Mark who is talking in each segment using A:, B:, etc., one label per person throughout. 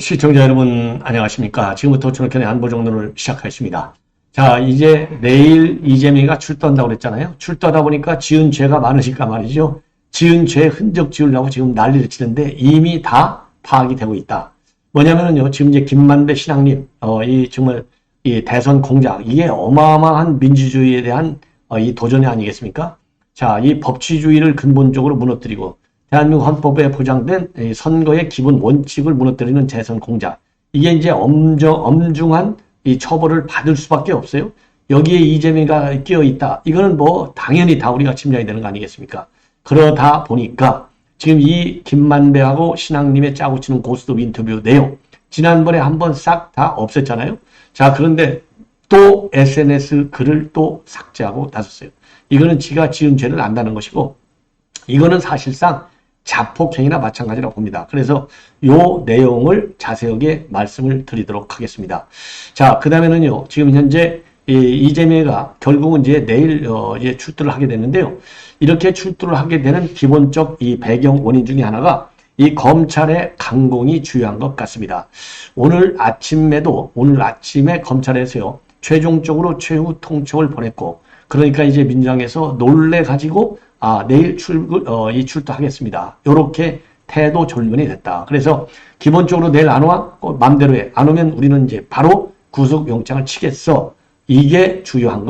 A: 시청자 여러분 안녕하십니까. 지금부터 저녁견의 안보정론을 시작하겠습니다. 자, 이제 내일 이재명이가 출두한다고 그랬잖아요. 출두하다 보니까 지은 죄가 많으니까 말이죠. 지은 죄 흔적 지우려고 지금 난리를 치는데 이미 다 파악이 되고 있다. 뭐냐면은요, 지금 이제 김만배 신앙님, 이 정말 이 대선 공작, 이게 어마어마한 민주주의에 대한 이 도전이 아니겠습니까? 자, 이 법치주의를 근본적으로 무너뜨리고 대한민국 헌법에 보장된 선거의 기본 원칙을 무너뜨리는 재선 공작. 이게 이제 엄중한 이 처벌을 받을 수밖에 없어요. 여기에 이재명이가 끼어 있다. 이거는 뭐 당연히 다 우리가 짐작이 되는 거 아니겠습니까? 그러다 보니까 지금 이 김만배하고 신앙님의 짜고 치는 고스톱 인터뷰 내용. 지난번에 한번 싹 다 없앴잖아요. 자, 그런데 또 SNS 글을 또 삭제하고 나섰어요. 이거는 지가 지은 죄를 안다는 것이고, 이거는 사실상 자폭행위나 마찬가지라고 봅니다. 그래서 요 내용을 자세하게 말씀을 드리도록 하겠습니다. 자, 그 다음에는요, 지금 현재 이재명이가 결국은 이제 내일 이제 출두를 하게 되는데요. 이렇게 출두를 하게 되는 기본적 이 배경 원인 중에 하나가 이 검찰의 강공이 주요한 것 같습니다. 오늘 아침에 검찰에서요, 최종적으로 최후 통첩을 보냈고, 그러니까 이제 민주당에서 놀래가지고 내일 출두하겠습니다. 요렇게 태도 졸변이 됐다. 그래서 기본적으로 내일 안 와? 맘대로 해. 안 오면 우리는 이제 바로 구속영장을 치겠어. 이게 주요한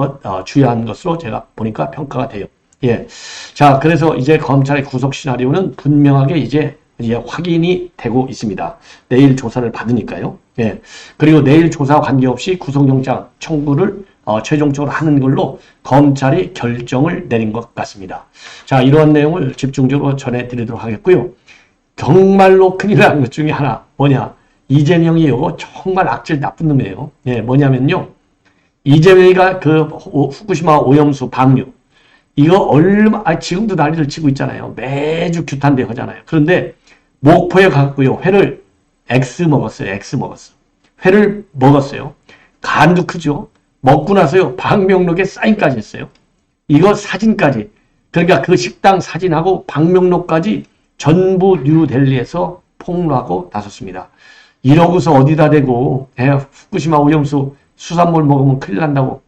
A: 것으로 제가 보니까 평가가 돼요. 예. 자, 그래서 이제 검찰의 구속 시나리오는 분명하게 이제 확인이 되고 있습니다. 내일 조사를 받으니까요. 예. 그리고 내일 조사와 관계없이 구속영장 청구를 최종적으로 하는 걸로 검찰이 결정을 내린 것 같습니다. 자, 이러한 내용을 집중적으로 전해드리도록 하겠고요. 정말로 큰일 난 것 중에 하나, 뭐냐. 이재명이 이거 정말 악질 나쁜 놈이에요. 예, 뭐냐면요. 이재명이가 그 후쿠시마 오염수 방류, 이거 지금도 난리를 치고 있잖아요. 매주 규탄대 하잖아요. 그런데 목포에 갔고요. 회를 X 먹었어요. 회를 먹었어요. 간도 크죠. 먹고 나서요, 방명록에 사인까지 했어요. 이거 사진까지. 그러니까 그 식당 사진하고 방명록까지 전부 뉴델리에서 폭로하고 나섰습니다. 이러고서 어디다 대고, 후쿠시마 오염수 수산물 먹으면 큰일 난다고.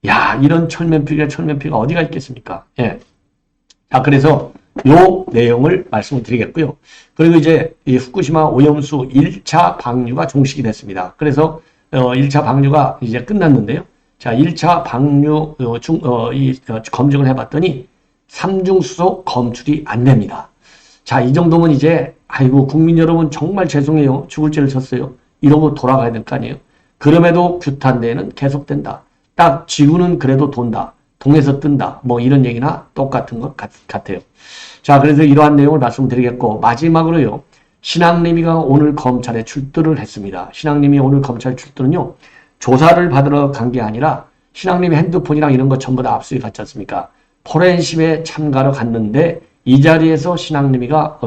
A: 야, 이런 철면피가 어디가 있겠습니까? 예. 자, 그래서 요 내용을 말씀을 드리겠고요. 그리고 이제 이 후쿠시마 오염수 1차 방류가 종식이 됐습니다. 그래서 1차 방류가 이제 끝났는데요. 자, 1차 방류 검증을 해봤더니 삼중수소 검출이 안 됩니다. 자, 이 정도면 이제 아이고 국민 여러분 정말 죄송해요. 죽을 죄를 졌어요. 이러고 돌아가야 될 거 아니에요. 그럼에도 규탄대회는 계속된다. 딱 지구는 그래도 돈다. 동에서 뜬다. 뭐 이런 얘기나 똑같은 것 같아요. 자, 그래서 이러한 내용을 말씀드리겠고, 마지막으로요. 신앙님이가 오늘 검찰에 출두를 했습니다. 신앙님이 오늘 검찰 출두는요. 조사를 받으러 간 게 아니라 신앙님의 핸드폰이랑 이런 거 전부 다 압수해 갔지 않습니까? 포렌식에 참가로 갔는데 이 자리에서 신앙님이가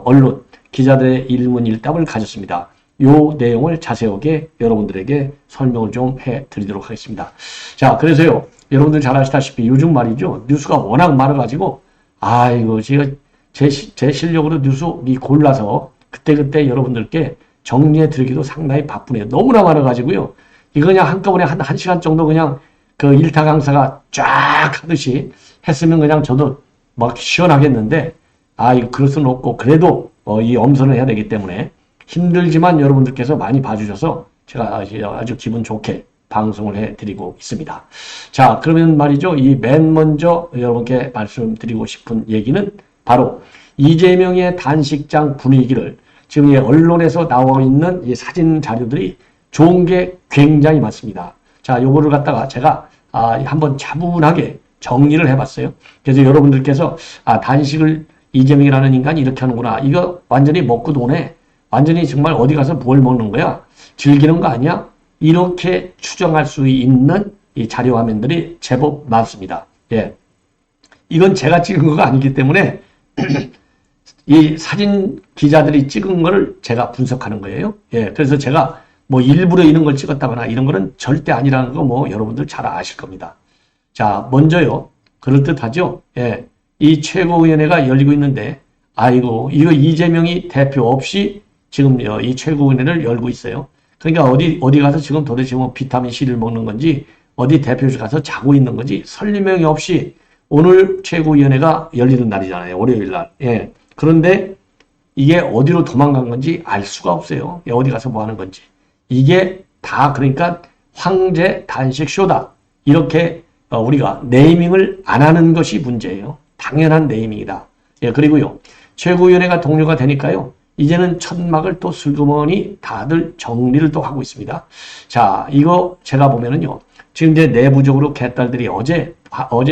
A: 언론 기자들의 일문일답을 가졌습니다. 요 내용을 자세하게 여러분들에게 설명을 좀 해드리도록 하겠습니다. 자, 그래서요, 여러분들 잘 아시다시피 요즘 말이죠, 뉴스가 워낙 많아가지고 아이고 제가 제 실력으로 뉴스 골라서 그때 여러분들께 정리해 드리기도 상당히 바쁘네요. 너무나 많아가지고요. 이거 그냥 한꺼번에 한 시간 정도 그냥 그 일타 강사가 쫙 하듯이 했으면 그냥 저도 막 시원하겠는데, 이거 그럴 수는 없고, 그래도 이 엄선을 해야 되기 때문에 힘들지만 여러분들께서 많이 봐주셔서 제가 아주 기분 좋게 방송을 해드리고 있습니다. 자, 그러면 말이죠. 이 맨 먼저 여러분께 말씀드리고 싶은 얘기는 바로 이재명의 단식장 분위기를 지금 언론에서 나오고 있는 이 사진 자료들이 좋은 게 굉장히 많습니다. 자, 요거를 갖다가 제가 한번 차분하게 정리를 해봤어요. 그래서 여러분들께서 단식을 이재명이라는 인간이 이렇게 하는구나. 이거 완전히 먹고 도네. 완전히 정말 어디 가서 뭘 먹는 거야? 즐기는 거 아니야? 이렇게 추정할 수 있는 이 자료 화면들이 제법 많습니다. 예. 이건 제가 찍은 거가 아니기 때문에 이 사진 기자들이 찍은 거를 제가 분석하는 거예요. 예. 그래서 제가 뭐 일부러 이런 걸 찍었다거나 이런 거는 절대 아니라는 거 뭐 여러분들 잘 아실 겁니다. 자, 먼저요. 그럴듯하죠? 예. 이 최고위원회가 열리고 있는데, 아이고, 이거 이재명이 대표 없이 지금 이 최고위원회를 열고 있어요. 그러니까 어디 가서 지금 도대체 뭐 비타민 C를 먹는 건지 어디 대표실 가서 자고 있는 건지 설명이 없이 오늘 최고위원회가 열리는 날이잖아요. 월요일 날. 예. 그런데 이게 어디로 도망간 건지 알 수가 없어요. 어디 가서 뭐 하는 건지. 이게 다 그러니까 황제 단식 쇼다. 이렇게 우리가 네이밍을 안 하는 것이 문제예요. 당연한 네이밍이다. 예, 그리고요. 최고위원회가 동료가 되니까요. 이제는 천막을 또 슬그머니 다들 정리를 또 하고 있습니다. 자, 이거 제가 보면은요. 지금 이제 내부적으로 개딸들이 어제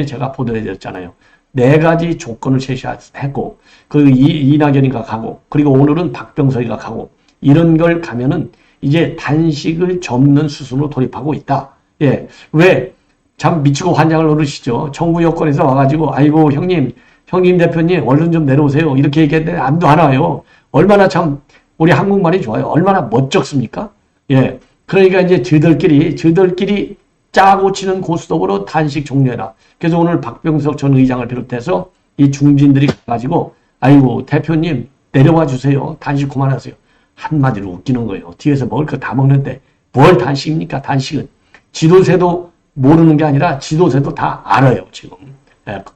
A: 제가 보도해드렸잖아요. 4가지 조건을 제시했고, 이낙연이가 가고, 그리고 오늘은 박병석이가 가고, 이런 걸 가면은 이제 단식을 접는 수순으로 돌입하고 있다. 예. 왜? 참 미치고 환장을 오르시죠. 정부 여권에서 와가지고, 아이고, 형님 대표님, 얼른 좀 내려오세요. 이렇게 얘기했는데, 안도 안 와요. 얼마나 참, 우리 한국말이 좋아요. 얼마나 멋쩍습니까? 예. 그러니까 이제 저들끼리 짜고 치는 고스톱으로 단식 종료해라. 그래서 오늘 박병석 전 의장을 비롯해서 이 중진들이 가지고 아이고 대표님 내려와 주세요. 단식 그만하세요. 한마디로 웃기는 거예요. 뒤에서 먹을 거 다 먹는데 뭘 단식입니까? 단식은 지도새도 모르는 게 아니라 지도새도 다 알아요. 지금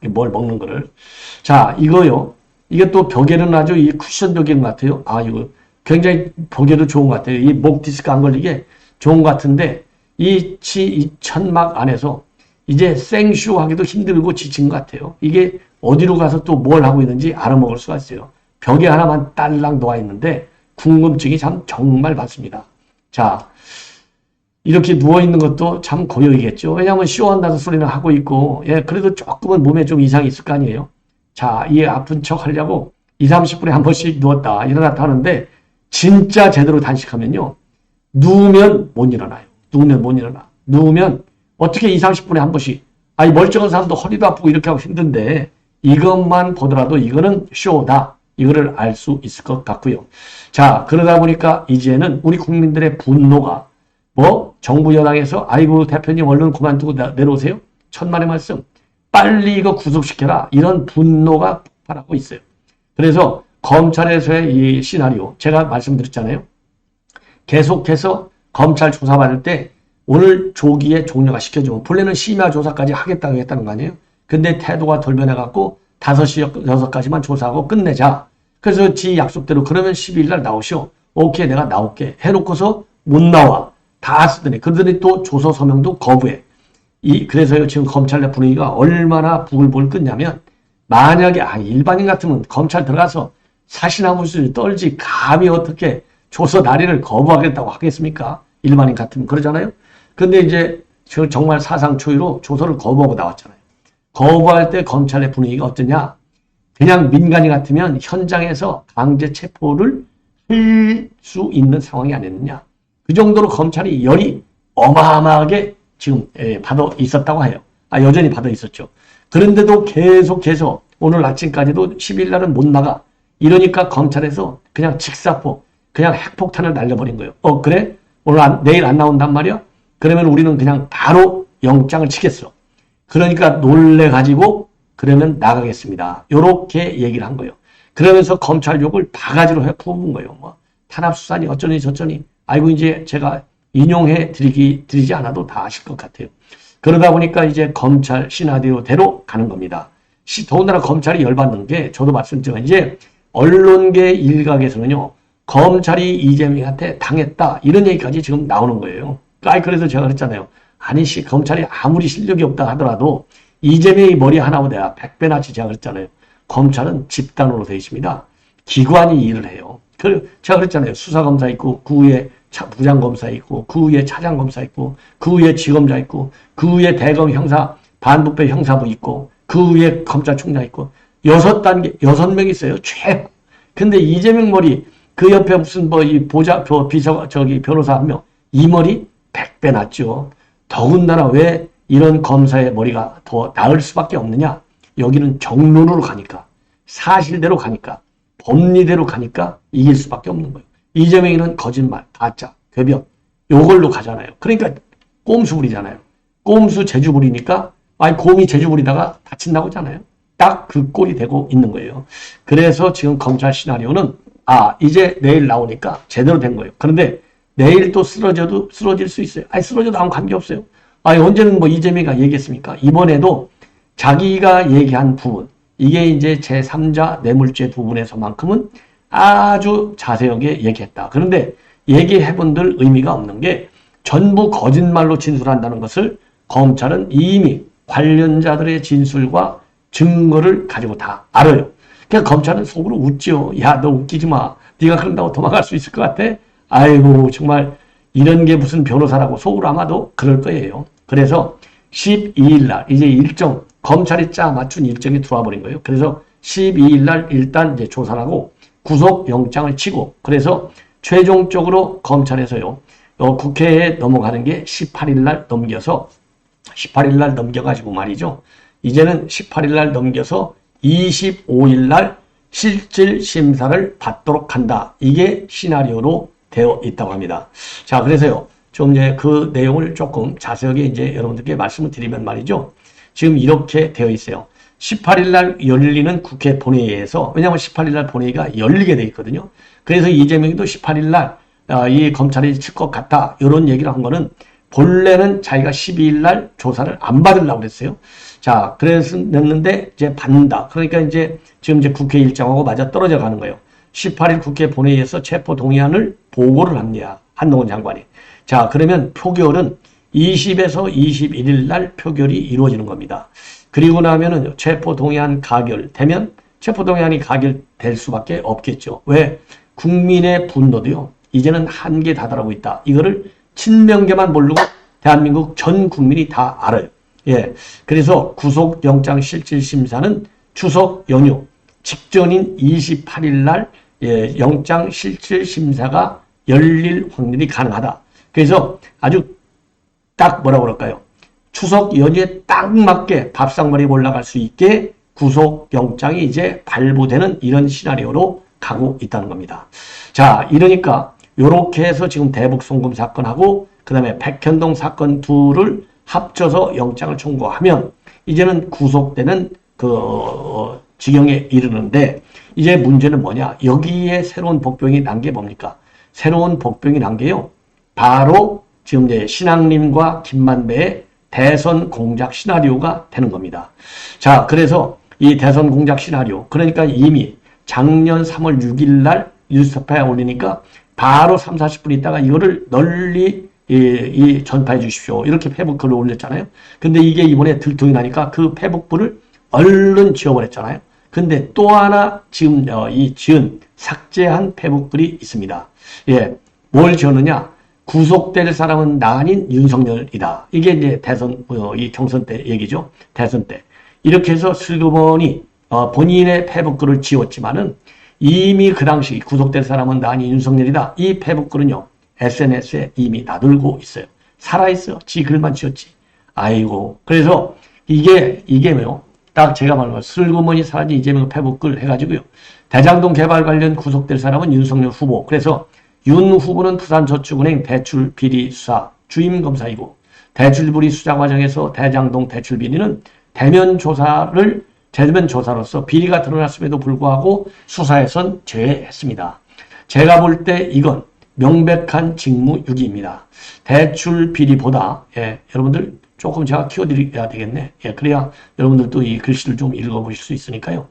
A: 뭘 먹는 거를. 자 이거요. 이게 또 벽에는 아주 이 쿠션 벽인 것 같아요. 아 이거 굉장히 보기에도 좋은 것 같아요. 이 목 디스크 안 걸리게 좋은 것 같은데 이 천막 안에서 이제 생쇼하기도 힘들고 지친 것 같아요. 이게 어디로 가서 또 뭘 하고 있는지 알아먹을 수가 있어요. 벽에 하나만 딸랑 놓아 있는데 궁금증이 참 정말 많습니다. 자, 이렇게 누워있는 것도 참 고역이겠죠. 왜냐하면 쇼한다는 소리는 하고 있고, 예, 그래도 조금은 몸에 좀 이상이 있을 거 아니에요. 자, 이 아픈 척 하려고 20, 30분에 한 번씩 누웠다, 일어났다 하는데, 진짜 제대로 단식하면요. 누우면 못 일어나요. 누우면 어떻게 20, 30분에 한 번씩. 아니, 멀쩡한 사람도 허리도 아프고 이렇게 하고 힘든데, 이것만 보더라도 이거는 쇼다. 이거를 알 수 있을 것 같고요. 자, 그러다 보니까 이제는 우리 국민들의 분노가 정부 여당에서 아이고 대표님 얼른 그만두고 내려오세요. 천만의 말씀. 빨리 이거 구속시켜라. 이런 분노가 폭발하고 있어요. 그래서 검찰에서의 이 시나리오 제가 말씀드렸잖아요. 계속해서 검찰 조사받을 때 오늘 조기에 종료가 시켜주고 본래는 심야 조사까지 하겠다고 했다는 거 아니에요. 근데 태도가 돌변해갖고 5시, 6까지만 조사하고 끝내자. 그래서 지 약속대로 그러면 12일 날 나오시오. 오케이 내가 나올게 해놓고서 못 나와. 다 쓰더니 그러더니 또 조서 서명도 거부해. 그래서요 지금 검찰 내 분위기가 얼마나 부글부글 끓냐면 만약에 일반인 같으면 검찰 들어가서 사시나무 수준이 떨지 감히 어떻게 조서 날인을 거부하겠다고 하겠습니까? 일반인 같으면 그러잖아요. 근데 이제 정말 사상 초유로 조서를 거부하고 나왔잖아요. 거부할 때 검찰의 분위기가 어떠냐? 그냥 민간인 같으면 현장에서 강제 체포를 할 수 있는 상황이 아니었느냐? 그 정도로 검찰이 열이 어마어마하게 지금 받아 있었다고 해요. 여전히 받아 있었죠. 그런데도 계속해서 오늘 아침까지도 10일 날은 못 나가. 이러니까 검찰에서 그냥 직사포, 그냥 핵폭탄을 날려버린 거예요. 그래? 내일 안 나온단 말이야? 그러면 우리는 그냥 바로 영장을 치겠어. 그러니까 놀래가지고 그러면 나가겠습니다. 요렇게 얘기를 한 거예요. 그러면서 검찰 욕을 바가지로 해부은 거예요. 탄압수사니 어쩌니 저쩌니. 아이고 이제 제가 인용해 드리지 않아도 다 아실 것 같아요. 그러다 보니까 이제 검찰 시나리오대로 가는 겁니다. 더군다나 검찰이 열받는 게 저도 말씀드렸지만 이제 언론계 일각에서는요. 검찰이 이재명한테 당했다. 이런 얘기까지 지금 나오는 거예요. 그래서 제가 그랬잖아요. 검찰이 아무리 실력이 없다 하더라도 이재명이 머리 하나보다 100배 낫지 제가 그랬잖아요. 검찰은 집단으로 되어 있습니다. 기관이 일을 해요. 제가 그랬잖아요. 수사검사 있고 그 위에 부장검사 있고 그 위에 차장검사 있고 그 위에 지검자 있고 그 위에 대검 형사 반부패 형사부 있고 그 위에 검찰총장 있고 6단계 6명 있어요. 최고. 근데 이재명 머리 그 옆에 무슨 변호사 한 명 이 머리 100배 낫죠. 더군다나 왜 이런 검사의 머리가 더 나을 수밖에 없느냐? 여기는 정론으로 가니까, 사실대로 가니까, 법리대로 가니까 이길 수밖에 없는 거예요. 이재명이는 거짓말, 가짜, 궤변, 요걸로 가잖아요. 그러니까 꼼수 부리잖아요. 꼼수 제주 부리니까 곰이 제주 부리다가 다친다고 하잖아요. 딱 그 꼴이 되고 있는 거예요. 그래서 지금 검찰 시나리오는 아, 이제 내일 나오니까 제대로 된 거예요. 그런데 내일 또 쓰러질 수 있어요. 아니, 쓰러져도 아무 관계없어요. 아니, 언제는 뭐 이재명이가 얘기했습니까? 이번에도 자기가 얘기한 부분, 이게 이제 제3자 뇌물죄 부분에서만큼은 아주 자세하게 얘기했다. 그런데 얘기해본들 의미가 없는 게 전부 거짓말로 진술한다는 것을 검찰은 이미 관련자들의 진술과 증거를 가지고 다 알아요. 그러니까 검찰은 속으로 웃죠. 야, 너 웃기지 마. 네가 그런다고 도망갈 수 있을 것 같아? 아이고, 정말 이런 게 무슨 변호사라고 속으로 아마도 그럴 거예요. 그래서 12일 날 이제 일정, 검찰이 짜 맞춘 일정이 들어와 버린 거예요. 그래서 12일 날 일단 이제 조사를 하고 구속영장을 치고, 그래서 최종적으로 검찰에서요, 국회에 넘어가는 게 18일 날 넘겨서 18일 날 넘겨가지고 말이죠. 이제는 18일 날 넘겨서 25일 날 실질 심사를 받도록 한다. 이게 시나리오로 되어 있다고 합니다. 자, 그래서요, 좀 이제 그 내용을 조금 자세하게 이제 여러분들께 말씀을 드리면 말이죠. 지금 이렇게 되어 있어요. 18일 날 열리는 국회 본회의에서, 왜냐하면 18일 날 본회의가 열리게 돼 있거든요. 그래서 이재명도 18일 날 이 검찰이 칠 것 같다, 이런 얘기를 한 거는 본래는 자기가 12일 날 조사를 안 받으려고 그랬어요. 자, 그래서 냈는데 이제 받는다. 그러니까 이제 지금 이제 국회 일정하고 맞아 떨어져 가는 거예요. 18일 국회 본회의에서 체포 동의안을 보고를 합니다. 한동훈 장관이. 자, 그러면 표결은 20에서 21일 날 표결이 이루어지는 겁니다. 그리고 나면은 체포 동의안 가결되면 체포 동의안이 가결될 수밖에 없겠죠. 왜? 국민의 분노도요, 이제는 한계에 다다르고 있다. 이거를 친명계만 모르고 대한민국 전 국민이 다 알아요. 예. 그래서 구속영장 실질심사는 추석 연휴 직전인 28일 날 영장 실질심사가 열릴 확률이 가능하다. 그래서 아주 딱 뭐라고 그럴까요? 추석 연휴에 딱 맞게 밥상머리에 올라갈 수 있게 구속영장이 이제 발부되는 이런 시나리오로 가고 있다는 겁니다. 자, 이러니까 요렇게 해서 지금 대북송금 사건하고 그 다음에 백현동 사건 둘을 합쳐서 영장을 청구하면 이제는 구속되는 그 지경에 이르는데, 이제 문제는 뭐냐? 여기에 새로운 복병이 난 게 뭡니까? 새로운 복병이 난 게요, 바로 지금 이제 신앙림과 김만배의 대선 공작 시나리오가 되는 겁니다. 자, 그래서 이 대선 공작 시나리오, 그러니까 이미 작년 3월 6일 날 뉴스타파에 올리니까 바로 3, 40분 있다가 이거를 널리 전파해 주십시오, 이렇게 페북글을 올렸잖아요. 근데 이게 이번에 들통이 나니까 그 페북글을 얼른 지워버렸잖아요. 근데 또 하나 지금 삭제한 페북글이 있습니다. 예, 뭘 지웠느냐? 구속될 사람은 나 아닌 윤석열이다. 이게 이제 대선, 이 경선 때 얘기죠. 대선 때. 이렇게 해서 슬그머니 본인의 페북글을 지웠지만은 이미 그 당시 구속될 사람은 나 아닌 윤석열이다. 이 페북글은요, SNS에 이미 나돌고 있어요. 살아있어요. 지 글만 지었지. 아이고. 그래서 이게 뭐요? 딱 제가 말한 슬그머니 사라진 이재명 페북글 해가지고요, 대장동 개발 관련 구속될 사람은 윤석열 후보. 그래서 윤 후보는 부산저축은행 대출 비리 수사 주임 검사이고, 대출 비리 수사 과정에서 대장동 대출 비리는 대면 조사로서 비리가 드러났음에도 불구하고 수사에선 제외했습니다. 제가 볼 때 이건 명백한 직무유기입니다. 대출 비리보다, 여러분들 조금 제가 키워드려야 되겠네. 그래야 여러분들도 이 글씨를 좀 읽어보실 수 있으니까요.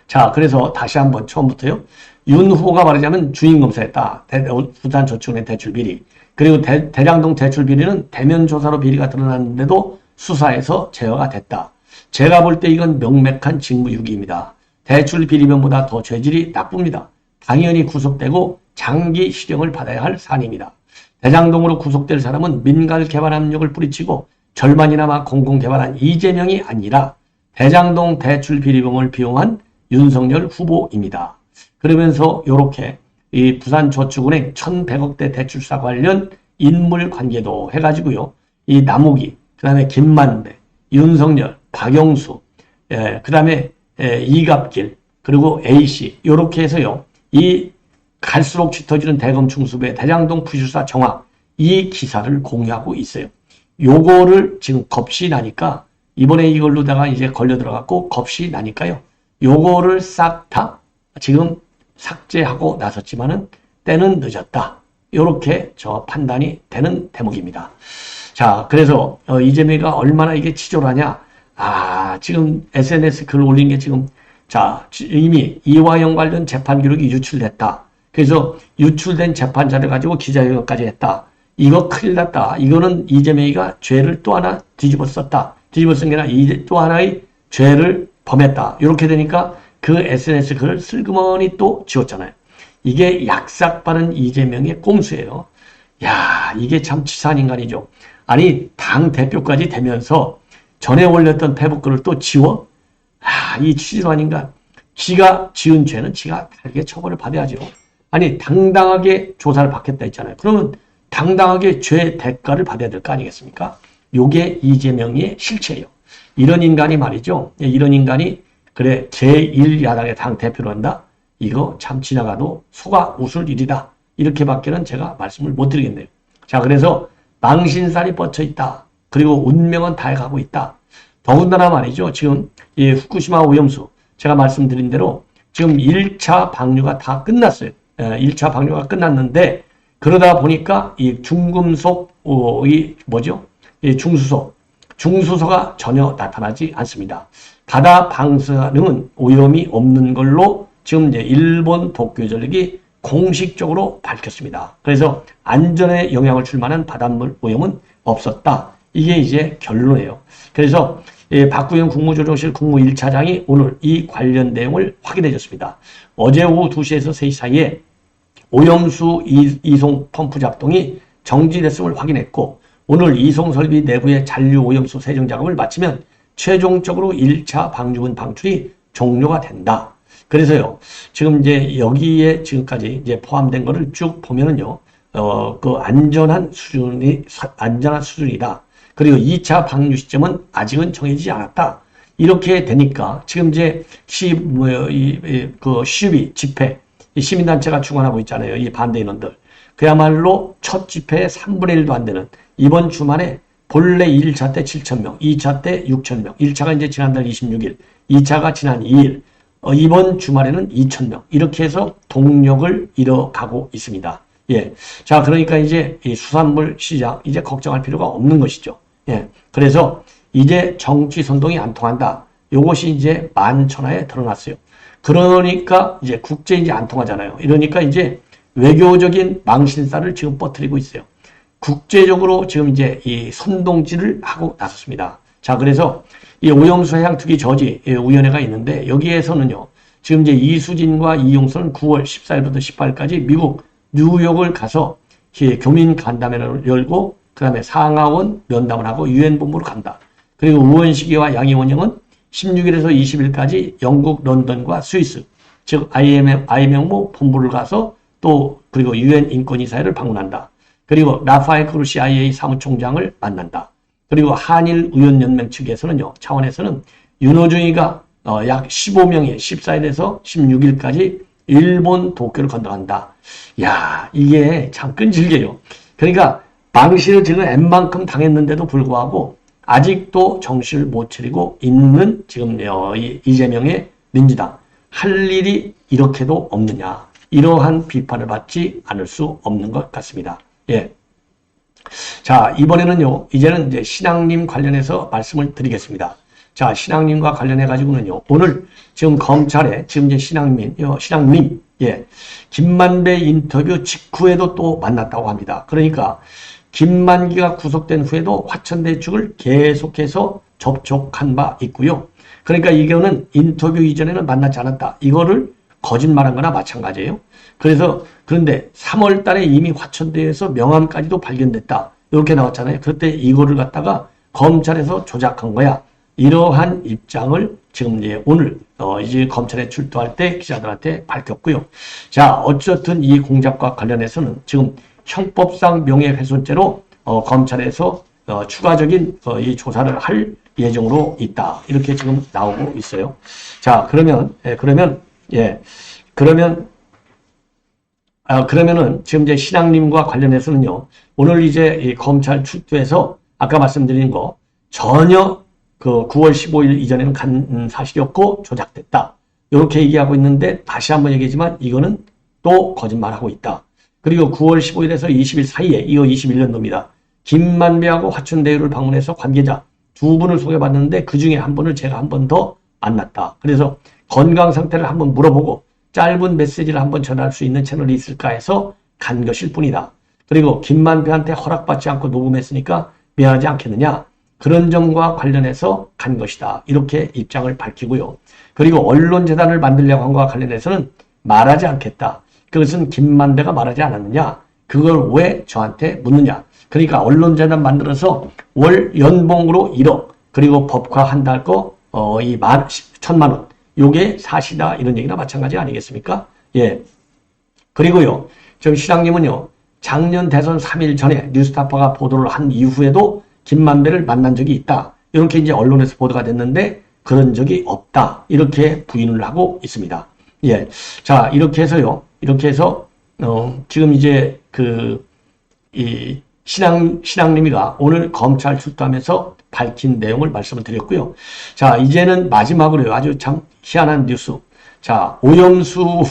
A: 자, 그래서 다시 한번 처음부터요. 윤 후보가 말하자면 주임검사였다. 부산저축은행 대출 비리. 그리고 대장동 대출 비리는 대면 조사로 비리가 드러났는데도 수사에서 제어가 됐다. 제가 볼 때 이건 명백한 직무유기입니다. 대출 비리면보다 더 죄질이 나쁩니다. 당연히 구속되고 장기 실형을 받아야 할 사안입니다. 대장동으로 구속될 사람은 민간 개발 압력을 뿌리치고 절반이나마 공공개발한 이재명이 아니라 대장동 대출 비리범을 비용한 윤석열 후보입니다. 그러면서 이렇게 이 부산저축은행 1,100억대 대출사 관련 인물 관계도 해가지고요, 이 남욱이, 그 다음에 김만배, 윤석열, 박영수, 그 다음에 이갑길, 그리고 A씨, 이렇게 해서요, 이 갈수록 짙어지는 대검 충수부의 대장동 부실사 정황, 이 기사를 공유하고 있어요. 요거를 지금 겁이 나니까, 이번에 이걸로다가 이제 걸려 들어갔고 겁이 나니까요, 요거를 싹 다 지금 삭제하고 나섰지만은 때는 늦었다. 이렇게 저 판단이 되는 대목입니다. 자, 그래서 이재명이가 얼마나 이게 치졸하냐. 지금 SNS 글 올린 게 지금 자, 이미 이화영 관련 재판 기록이 유출됐다. 그래서 유출된 재판 자료 가지고 기자회견까지 했다. 이거 큰일 났다. 이거는 이재명이가 죄를 또 하나 뒤집어 썼다. 뒤집어 쓴 게 아니라 또 하나의 죄를 범했다. 이렇게 되니까 그 SNS 글을 슬그머니 또 지웠잖아요. 이게 약삭빠른 이재명의 꼼수예요. 야, 이게 참 치사한 인간이죠. 아니, 당 대표까지 되면서 전에 올렸던 페북글을 또 지워? 이 치질한 인간. 지가 지은 죄는 지가 다르게 처벌을 받아야죠. 아니, 당당하게 조사를 받겠다 했잖아요. 그러면 당당하게 죄 대가를 받아야 될 거 아니겠습니까? 요게 이재명의 실체예요. 이런 인간이 말이죠. 이런 인간이 그래 제1야당의 당 대표로 한다? 이거 참 지나가도 속아 웃을 일이다. 이렇게밖에는 제가 말씀을 못 드리겠네요. 자, 그래서 망신살이 뻗쳐 있다. 그리고 운명은 다해가고 있다. 더군다나 말이죠. 지금 이 후쿠시마 오염수 제가 말씀드린 대로 지금 1차 방류가 다 끝났어요. 1차 방류가 끝났는데 그러다 보니까 이 중금속 이 뭐죠? 이 중수소가 전혀 나타나지 않습니다. 바다 방사능은 오염이 없는 걸로 지금 이제 일본 도쿄 전력이 공식적으로 밝혔습니다. 그래서 안전에 영향을 줄 만한 바닷물 오염은 없었다. 이게 이제 결론이에요. 그래서 박구영 국무조정실 국무 1차장이 오늘 이 관련 내용을 확인해 줬습니다. 어제 오후 2시에서 3시 사이에 오염수 이송 펌프 작동이 정지됐음을 확인했고 오늘 이송 설비 내부의 잔류 오염수 세정 작업을 마치면 최종적으로 1차 방류분 방출이 종료가 된다. 그래서요, 지금 이제 여기에 지금까지 이제 포함된 거를 쭉 보면은요, 그 안전한 수준이다. 그리고 2차 방류 시점은 아직은 정해지지 않았다. 이렇게 되니까 지금 이제 시위 집회, 이 시민단체가 주관하고 있잖아요. 이 반대 인원들. 그야말로 첫 집회의 3분의 1도 안 되는 이번 주말에 본래 1차 때 7,000명, 2차 때 6,000명, 1차가 이제 지난달 26일, 2차가 지난 2일, 이번 주말에는 2,000명. 이렇게 해서 동력을 잃어가고 있습니다. 예. 자, 그러니까 이제 이 수산물 시장, 이제 걱정할 필요가 없는 것이죠. 예. 그래서 이제 정치 선동이 안 통한다. 요것이 이제 만천하에 드러났어요. 그러니까 이제 국제 이제 안 통하잖아요. 이러니까 이제 외교적인 망신살을 지금 뻗뜨리고 있어요. 국제적으로 지금 이제 이 선동질을 하고 나섰습니다. 자, 그래서 이 오염수 해양 투기 저지 위원회가 있는데 여기에서는요. 지금 이제 이수진과 이용선은 9월 14일부터 18일까지 미국 뉴욕을 가서 교민 간담회를 열고 그다음에 상하원 면담을 하고 유엔 본부로 간다. 그리고 우원식이와 양이원영은 16일에서 20일까지 영국 런던과 스위스 즉 IMO 본부를 가서 또 그리고 유엔 인권이사회를 방문한다. 그리고 라파엘 그루시 IAEA 사무총장을 만난다. 그리고 한일 의원연맹 측에서는요, 차원에서는 윤호중이가 약 15명이 14일에서 16일까지 일본 도쿄를 건너간다. 야, 이게 참 끈질겨요. 그러니까 망신을 지금 N만큼 당했는데도 불구하고 아직도 정신을 못 차리고 있는 지금 이재명의 민주당. 할 일이 이렇게도 없느냐. 이러한 비판을 받지 않을 수 없는 것 같습니다. 예. 자, 이번에는요, 이제는 이제 신앙님 관련해서 말씀을 드리겠습니다. 자, 신앙님과 관련해가지고는요, 오늘 지금 검찰에 지금 이제 신앙님, 예, 김만배 인터뷰 직후에도 또 만났다고 합니다. 그러니까, 김만기가 구속된 후에도 화천대 측을 계속해서 접촉한 바 있고요. 그러니까 이거는 인터뷰 이전에는 만나지 않았다. 이거를 거짓말한 거나 마찬가지예요. 그래서 그런데 3월 달에 이미 화천대에서 명함까지도 발견됐다. 이렇게 나왔잖아요. 그때 이거를 갖다가 검찰에서 조작한 거야. 이러한 입장을 지금 이제 오늘 이제 검찰에 출두할 때 기자들한테 밝혔고요. 자, 어쨌든 이 공작과 관련해서는 지금 형법상 명예훼손죄로 검찰에서 추가적인 이 조사를 할 예정으로 있다. 이렇게 지금 나오고 있어요. 자, 그러면은 지금 이제 신앙님과 관련해서는요, 오늘 이제 이 검찰 출두해서 아까 말씀드린 거 전혀 그 9월 15일 이전에는 간 사실이었고 조작됐다. 이렇게 얘기하고 있는데 다시 한번 얘기하지만 이거는 또 거짓말하고 있다. 그리고 9월 15일에서 20일 사이에 이거 21년도입니다. 김만배하고 화춘대유를 방문해서 관계자 두 분을 소개받는데 그중에 한 분을 제가 한 번 더 만났다. 그래서 건강 상태를 한번 물어보고 짧은 메시지를 한번 전할 수 있는 채널이 있을까 해서 간 것일 뿐이다. 그리고 김만배한테 허락받지 않고 녹음했으니까 미안하지 않겠느냐. 그런 점과 관련해서 간 것이다. 이렇게 입장을 밝히고요. 그리고 언론재단을 만들려고 한 것과 관련해서는 말하지 않겠다. 그것은 김만배가 말하지 않았느냐. 그걸 왜 저한테 묻느냐. 그러니까 언론재단 만들어서 월 연봉으로 1억 그리고 법화한달 거 이 1,000만 원 요게 사실이다 이런 얘기나 마찬가지 아니겠습니까? 예. 그리고요. 저 시장님은요. 작년 대선 3일 전에 뉴스타파가 보도를 한 이후에도 김만배를 만난 적이 있다. 이렇게 이제 언론에서 보도가 됐는데 그런 적이 없다. 이렇게 부인을 하고 있습니다. 예. 자, 이렇게 해서요. 이렇게 해서 지금 이제 이 신앙님이가 오늘 검찰 출두하면서 밝힌 내용을 말씀을 드렸고요. 자, 이제는 마지막으로요. 아주 참 희한한 뉴스. 자, 오염수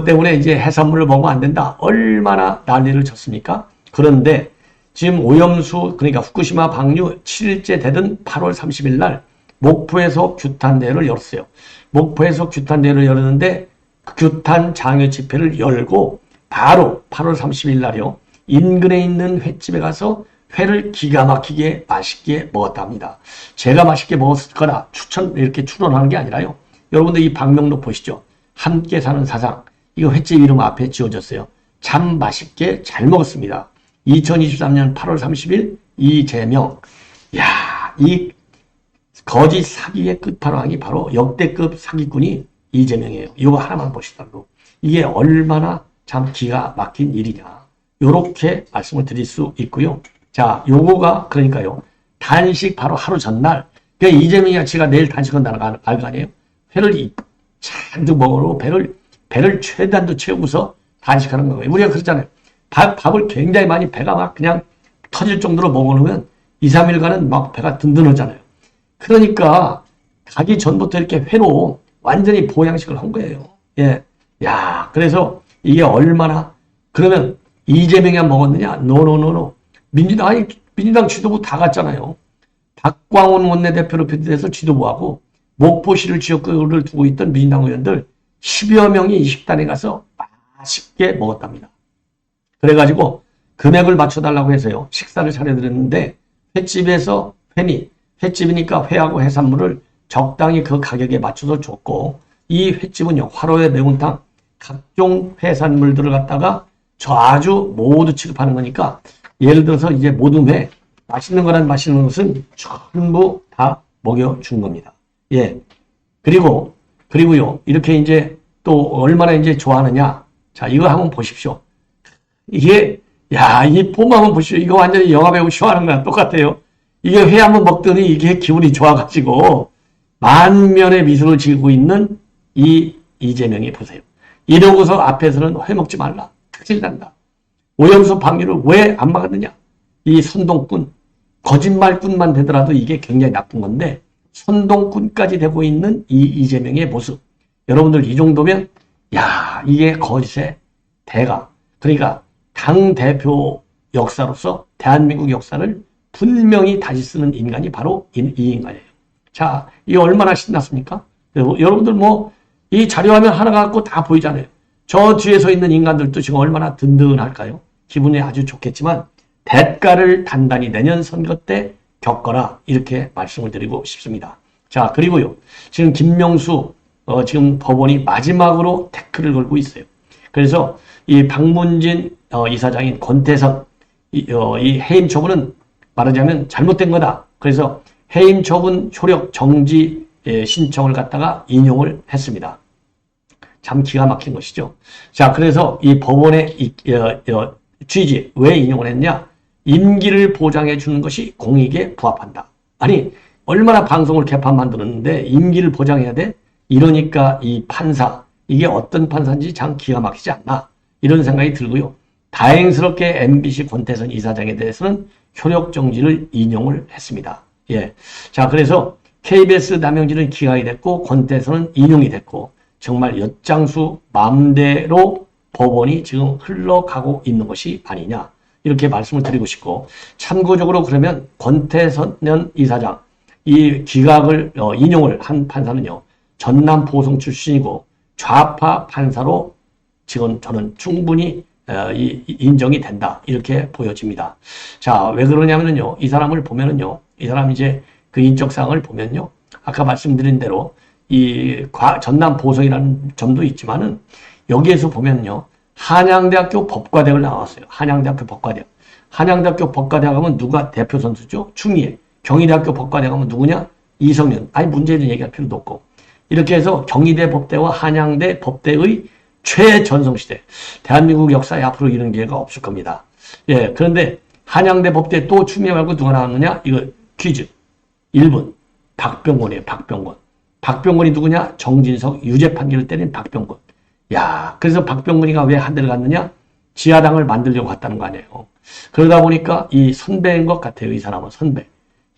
A: 때문에 이제 해산물을 먹으면 안 된다. 얼마나 난리를 쳤습니까? 그런데 지금 오염수, 그러니까 후쿠시마 방류 7일째 되던 8월 30일 날 목포에서 규탄대회를 열었어요. 목포에서 규탄대회를 열었는데 규탄 장외 집회를 열고 바로 8월 30일 날이요. 인근에 있는 횟집에 가서 회를 기가 막히게 맛있게 먹었답니다. 제가 맛있게 먹었을 거라 이렇게 추론하는 게 아니라요. 여러분들 이 방명록 보시죠. 함께 사는 사상. 이거 횟집 이름 앞에 지어졌어요. 참 맛있게 잘 먹었습니다. 2023년 8월 30일 이재명. 야, 이 거짓 사기의 끝판왕이 바로 역대급 사기꾼이 이재명이에요. 이거 하나만 보시더라도 이게 얼마나 참 기가 막힌 일이냐. 요렇게 말씀을 드릴 수 있고요. 자, 요거가 그러니까요. 단식 바로 하루 전날. 그러니까 이재명이 지가 내일 단식은 나갈 거 아니에요. 회를 잔뜩 먹으러 배를 최대한도 채우고서 단식하는 거예요. 우리가 그렇잖아요. 밥을 굉장히 많이 배가 막 그냥 터질 정도로 먹어놓으면 2, 3일간은 막 배가 든든하잖아요. 그러니까 가기 전부터 이렇게 회로 완전히 보양식을 한 거예요. 예. 야, 그래서 이게 얼마나 그러면 이재명이 먹었느냐? 노노노노. 민주당 지도부 다 갔잖아요. 박광원 원내대표로 비롯해서 지도부하고 목포시를 지역구를 두고 있던 민주당 의원들 10여 명이 이 식당에 가서 맛있게 먹었답니다. 그래가지고 금액을 맞춰달라고 해서요. 식사를 차려드렸는데 횟집에서 횟집이니까 회하고 해산물을 적당히 그 가격에 맞춰서 줬고 이 횟집은요. 화로회 매운탕 각종 해산물들을 갖다가 아주 모두 취급하는 거니까 예를 들어서 이제 모든 회 맛있는 거란 맛있는 것은 전부 다 먹여준 겁니다. 예. 그리고요. 이렇게 이제 또 얼마나 이제 좋아하느냐. 자, 이거 한번 보십시오. 이게, 야, 이 폼 한번 보십시오. 이거 완전히 영화배우 쇼하는 거랑 똑같아요. 이게 회 한번 먹더니 이게 기분이 좋아가지고 만면의 미소를 지고 있는 이 이재명이 보세요. 이러고서 앞에서는 회 먹지 말라. 큰일 난다. 오염수 방류를 왜 안 막았느냐? 이 선동꾼, 거짓말꾼만 되더라도 이게 굉장히 나쁜 건데 선동꾼까지 되고 있는 이 이재명의 모습. 여러분들 이 정도면 야, 이게 거짓의 대가. 그러니까 당대표 역사로서 대한민국 역사를 분명히 다시 쓰는 인간이 바로 이 인간이에요. 자, 이게 얼마나 신났습니까? 여러분들 이 자료화면 하나 갖고 다 보이잖아요. 저 뒤에 서 있는 인간들도 지금 얼마나 든든할까요? 기분이 아주 좋겠지만 대가를 단단히 내년 선거 때 겪어라 이렇게 말씀을 드리고 싶습니다. 자, 그리고요. 지금 김명수 지금 법원이 마지막으로 태클을 걸고 있어요. 그래서 이 박문진 이사장인 권태선 이 해임 처분은 말하자면 잘못된 거다. 그래서 해임 처분 효력 정지 신청을 갖다가 인용을 했습니다. 참 기가 막힌 것이죠. 자, 그래서 이 법원의 취지 왜 인용을 했냐? 임기를 보장해 주는 것이 공익에 부합한다. 아니, 얼마나 방송을 개판 만들었는데 임기를 보장해야 돼? 이러니까 이 판사, 이게 어떤 판사인지 참 기가 막히지 않나? 이런 생각이 들고요. 다행스럽게 MBC 권태선 이사장에 대해서는 효력 정지를 인용을 했습니다. 예. 자, 그래서 KBS 남영진은 기각이 됐고 권태선은 인용이 됐고 정말 엿장수 마음대로 법원이 지금 흘러가고 있는 것이 아니냐 이렇게 말씀을 드리고 싶고 참고적으로 그러면 권태선 이사장 이 기각을 인용을 한 판사는요 전남 보성 출신이고 좌파 판사로 지금 저는 충분히 인정이 된다 이렇게 보여집니다. 자, 왜 그러냐면요 이 사람을 보면은요 이 사람 이제 그 인적사항을 보면요 아까 말씀드린 대로 이 전남 보성이라는 점도 있지만은 여기에서 보면요 한양대학교 법과대학을 나왔어요. 한양대학교 법과대학. 한양대학교 법과대학 하면 누가 대표 선수죠? 추미애. 경희대학교 법과대학 하면 누구냐? 이성윤. 아니 문제는 얘기할 필요도 없고. 이렇게 해서 경희대 법대와 한양대 법대의 최전성시대. 대한민국 역사에 앞으로 이런 기회가 없을 겁니다. 예, 그런데 한양대 법대 또 추미애 말고 누가 나왔느냐? 이거 퀴즈. 1번. 박병권이에요. 박병권. 박병권이 누구냐? 정진석 유죄 판결을 때린 박병권. 야, 그래서 박병근이가 왜 한 대를 갔느냐? 지하당을 만들려고 갔다는 거 아니에요. 그러다 보니까 이 선배인 것 같아요. 이 사람은 선배.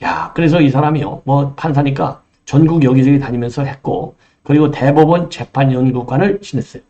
A: 야, 그래서 이 사람이요. 뭐 판사니까 전국 여기저기 다니면서 했고, 그리고 대법원 재판연구관을 지냈어요.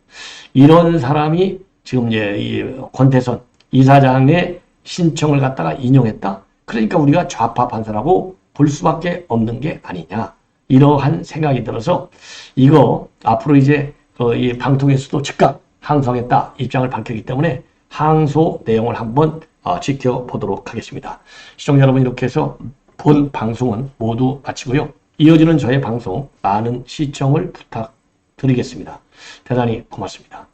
A: 이런 사람이 지금 이제 이 권태선 이사장의 신청을 갖다가 인용했다? 그러니까 우리가 좌파 판사라고 볼 수밖에 없는 게 아니냐. 이러한 생각이 들어서 이거 앞으로 이제 이 방통에서도 즉각 항소하겠다 입장을 밝혔기 때문에 항소 내용을 한번 지켜보도록 하겠습니다. 시청자 여러분 이렇게 해서 본 방송은 모두 마치고요. 이어지는 저의 방송 많은 시청을 부탁드리겠습니다. 대단히 고맙습니다.